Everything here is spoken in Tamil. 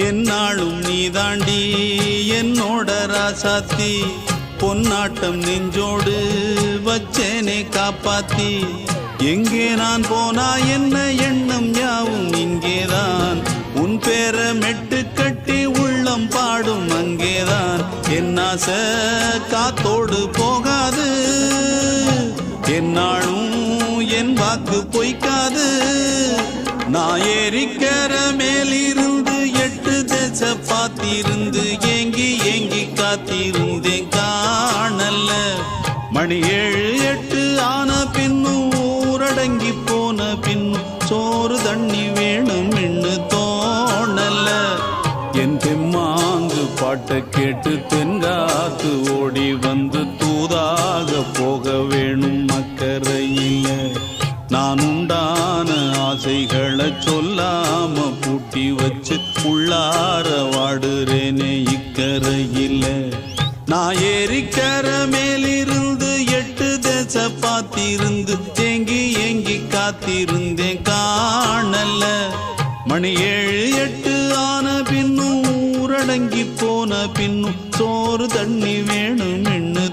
என்னாலும் நீதாண்டி என்னோட ராசாத்தி பொன்னாட்டம் நெஞ்சோடு வச்சேனே காப்பாத்தி எங்கே நான் போனா என்ன எண்ணம் யாவும் இங்கேதான் உன் பேர மெட்டு கட்டி உள்ளம் பாடும் அங்கேதான் என் ஆசை காத்தோடு போகாது என்னாலும் என் வாக்கு பொய்க்காது நான் ஏறிக்கிற மேலிருந்து 8 தேச பார்த்திருந்து ஏங்கி ஏங்கி காத்திருந்தேன் காணல மணி 7 8 ஆன பின்னும் ஊரடங்கி போன பின்னும் சோறு தண்ணி வேணும் என்று தோணல என் தெம்மாங்கு பாட்டை கேட்டு தென்காத்து ஓடி வந்து தூதாக போக வேணும் அக்கறையில நான் உண்டான ஆசைகளை சொல்லாம பூட்டி வச்சு உள்ளார வாடுறேனே இக்கரையில நான் ஏறிக்கர மேலிருந்து 8 தேச பார்த்திருந்து ஏங்கி ஏங்கி காத்திருந்தேன் காணல மணி 7 8 ஆன பின்னும் ஊரடங்கி போன பின்னும் சோறு தண்ணி வேணும் என்று